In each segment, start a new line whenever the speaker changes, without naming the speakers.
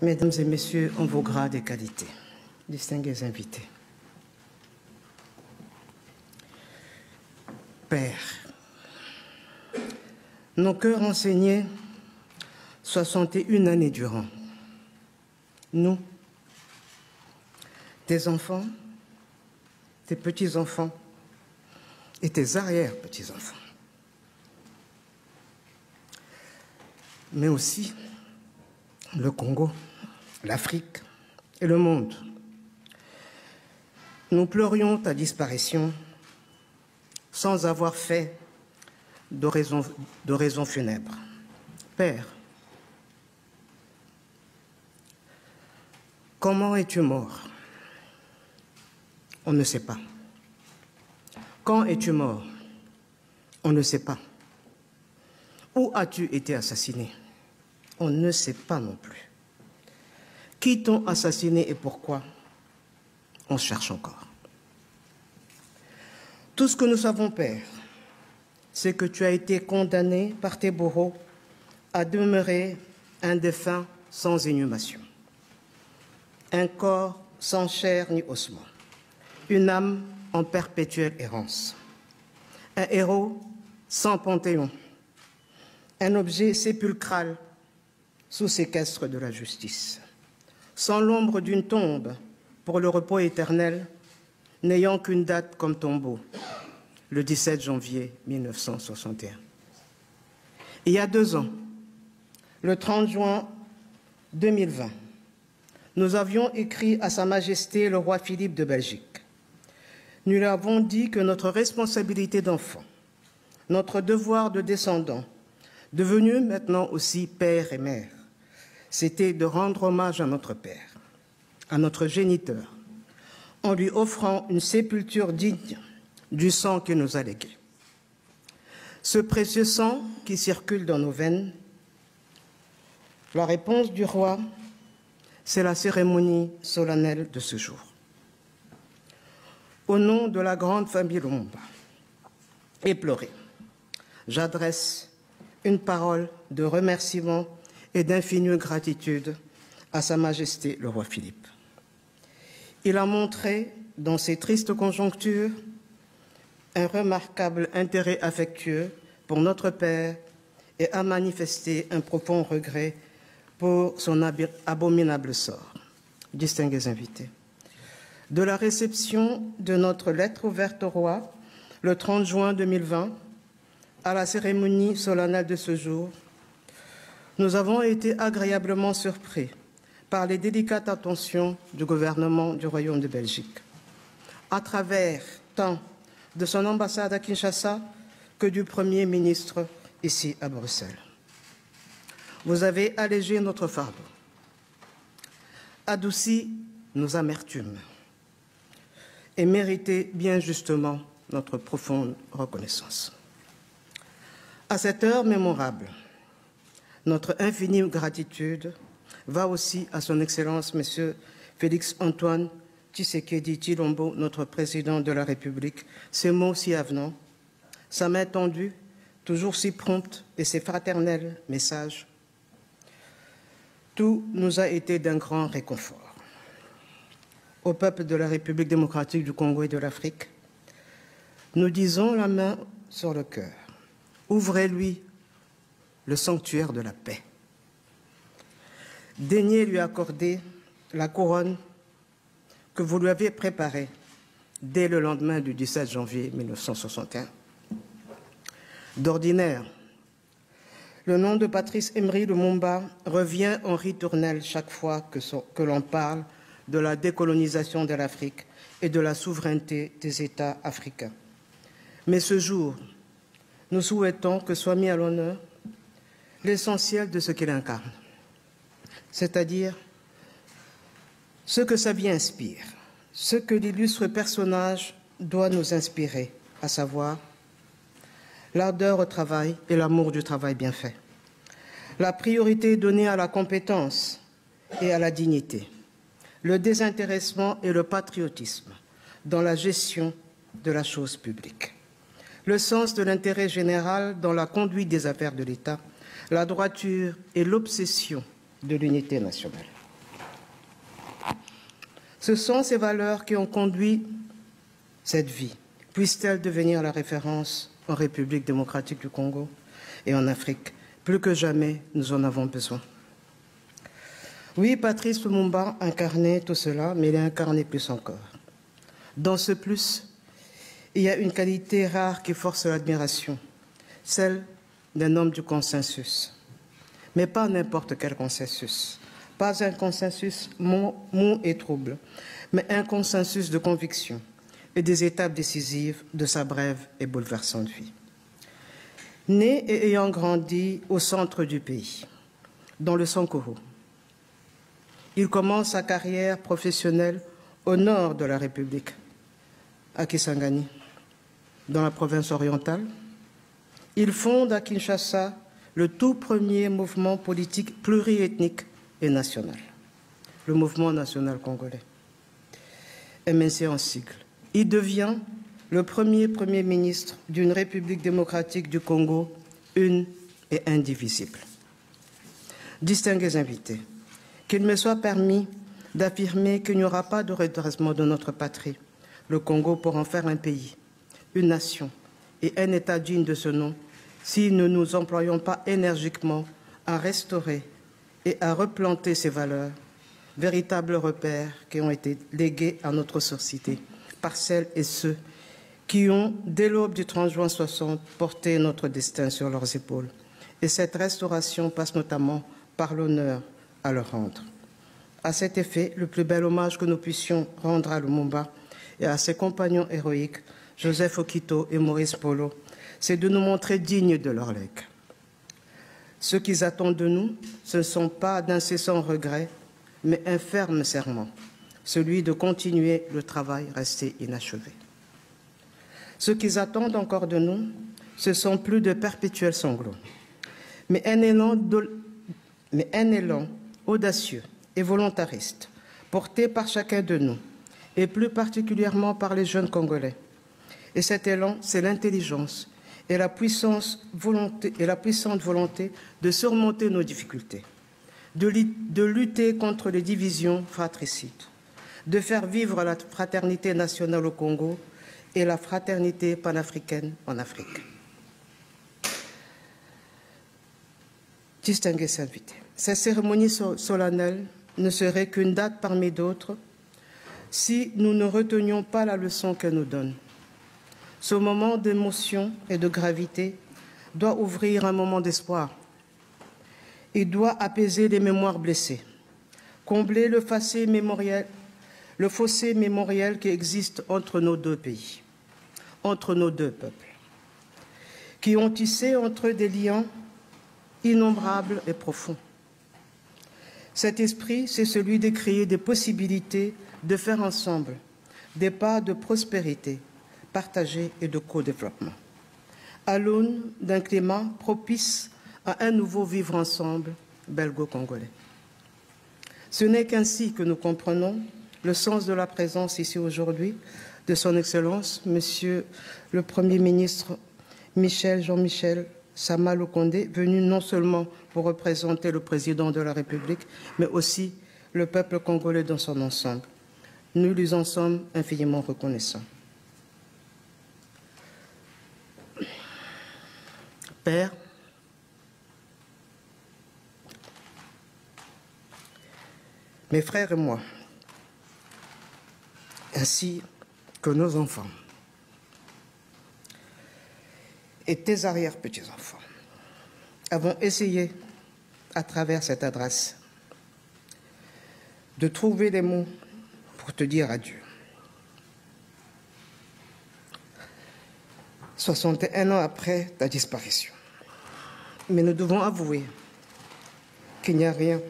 Mesdames et messieurs, en vos grades et qualités, distingués invités. Père, nos cœurs enseignés 61 années durant, nous, tes enfants, tes petits-enfants et tes arrière-petits-enfants, mais aussi le Congo, l'Afrique et le monde. Nous pleurions ta disparition sans avoir fait d'oraison funèbre. Père, comment es-tu mort? On ne sait pas. Quand es-tu mort? On ne sait pas. Où as-tu été assassiné? On ne sait pas non plus. Qui t'ont assassiné et pourquoi? On cherche encore. Tout ce que nous savons, Père, c'est que tu as été condamné par tes bourreaux à demeurer un défunt sans inhumation, un corps sans chair ni ossement, une âme en perpétuelle errance, un héros sans panthéon, un objet sépulcral sous séquestre de la justice, sans l'ombre d'une tombe pour le repos éternel, n'ayant qu'une date comme tombeau, le 17 janvier 1961. Il y a 2 ans, le 30 juin 2020, nous avions écrit à Sa Majesté le roi Philippe de Belgique. Nous lui avons dit que notre responsabilité d'enfant, notre devoir de descendant, devenu maintenant aussi père et mère, c'était de rendre hommage à notre père, à notre géniteur, en lui offrant une sépulture digne du sang qu'il nous a légué. Ce précieux sang qui circule dans nos veines, la réponse du roi, c'est la cérémonie solennelle de ce jour. Au nom de la grande famille Lumumba, éplorée, j'adresse une parole de remerciement et d'infinie gratitude à Sa Majesté le roi Philippe. Il a montré, dans ces tristes conjonctures, un remarquable intérêt affectueux pour notre Père et a manifesté un profond regret pour son abominable sort. Distingués invités, de la réception de notre lettre ouverte au roi, le 30 juin 2020, à la cérémonie solennelle de ce jour, nous avons été agréablement surpris par les délicates attentions du gouvernement du Royaume de Belgique, à travers tant de son ambassade à Kinshasa que du Premier ministre ici à Bruxelles. Vous avez allégé notre fardeau, adouci nos amertumes et mérité bien justement notre profonde reconnaissance. À cette heure mémorable, notre infinie gratitude va aussi à son Excellence, M. Félix Antoine Tshisekedi Tshilombo, notre président de la République. Ces mots si avenants, sa main tendue, toujours si prompte, et ses fraternels messages, tout nous a été d'un grand réconfort. Au peuple de la République démocratique du Congo et de l'Afrique, nous disons la main sur le cœur. Ouvrez-lui le sanctuaire de la paix. Daignez lui accorder la couronne que vous lui avez préparée dès le lendemain du 17 janvier 1961. D'ordinaire, le nom de Patrice Emery Lumumba revient en ritournelle chaque fois que l'on parle de la décolonisation de l'Afrique et de la souveraineté des États africains. Mais ce jour, nous souhaitons que soit mis à l'honneur l'essentiel de ce qu'il incarne, c'est-à-dire ce que sa vie inspire, ce que l'illustre personnage doit nous inspirer, à savoir l'ardeur au travail et l'amour du travail bien fait, la priorité donnée à la compétence et à la dignité, le désintéressement et le patriotisme dans la gestion de la chose publique, le sens de l'intérêt général dans la conduite des affaires de l'État, la droiture et l'obsession de l'unité nationale. Ce sont ces valeurs qui ont conduit cette vie. Puisse-t-elle devenir la référence en République démocratique du Congo et en Afrique. Plus que jamais, nous en avons besoin. Oui, Patrice Lumumba incarnait tout cela, mais il a incarné plus encore. Dans ce plus, il y a une qualité rare qui force l'admiration, celle d'un homme du consensus. Mais pas n'importe quel consensus. Pas un consensus mou et trouble, mais un consensus de conviction et des étapes décisives de sa brève et bouleversante vie. Né et ayant grandi au centre du pays, dans le Sankuru, il commence sa carrière professionnelle au nord de la République, à Kisangani, dans la province orientale. Il fonde à Kinshasa le tout premier mouvement politique pluriethnique et national, le Mouvement national congolais, MNC en sigle. Il devient le premier Premier ministre d'une République démocratique du Congo, une et indivisible. Distingués invités, qu'il me soit permis d'affirmer qu'il n'y aura pas de redressement de notre patrie, le Congo, pour en faire un pays, une nation et un État digne de ce nom, si nous ne nous employons pas énergiquement à restaurer et à replanter ces valeurs, véritables repères qui ont été légués à notre société par celles et ceux qui ont, dès l'aube du 30 juin 60, porté notre destin sur leurs épaules. Et cette restauration passe notamment par l'honneur à leur rendre. À cet effet, le plus bel hommage que nous puissions rendre à Lumumba et à ses compagnons héroïques, Joseph Okito et Maurice Polo, c'est de nous montrer dignes de leur legs. Ce qu'ils attendent de nous, ce ne sont pas d'incessants regrets, mais un ferme serment, celui de continuer le travail resté inachevé. Ce qu'ils attendent encore de nous, ce sont plus de perpétuels sanglots, mais un élan audacieux et volontariste, porté par chacun de nous, et plus particulièrement par les jeunes Congolais. Et cet élan, c'est l'intelligence et la puissante volonté de surmonter nos difficultés, de lutter contre les divisions fratricides, de faire vivre la fraternité nationale au Congo et la fraternité panafricaine en Afrique. Distingués invités, cette cérémonie solennelle ne serait qu'une date parmi d'autres si nous ne retenions pas la leçon qu'elle nous donne. Ce moment d'émotion et de gravité doit ouvrir un moment d'espoir. Il doit apaiser les mémoires blessées, combler le fossé mémoriel qui existe entre nos deux pays, entre nos deux peuples, qui ont tissé entre eux des liens innombrables et profonds. Cet esprit, c'est celui de créer des possibilités de faire ensemble des pas de prospérité partagée et de co-développement, à l'aune d'un climat propice à un nouveau vivre ensemble belgo-congolais. Ce n'est qu'ainsi que nous comprenons le sens de la présence ici aujourd'hui de son Excellence, Monsieur le Premier ministre Jean-Michel Sama Lukonde, venu non seulement pour représenter le Président de la République, mais aussi le peuple congolais dans son ensemble. Nous lui en sommes infiniment reconnaissants. Père, mes frères et moi, ainsi que nos enfants et tes arrière-petits-enfants, avons essayé, à travers cette adresse, de trouver les mots pour te dire adieu. 61 ans après ta disparition. Mais nous devons avouer qu'il n'y a rien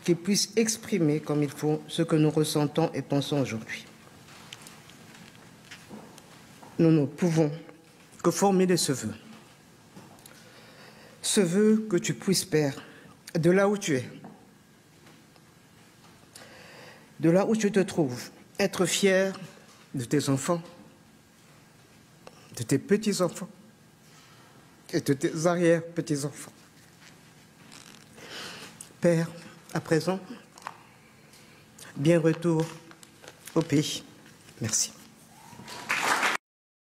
qui puisse exprimer comme il faut ce que nous ressentons et pensons aujourd'hui. Nous ne pouvons que formuler ce vœu. Ce vœu que tu puisses, Père, de là où tu es, de là où tu te trouves, être fier de tes enfants, de tes petits-enfants et de tes arrière-petits-enfants. Père, à présent, bien retour au pays. Merci.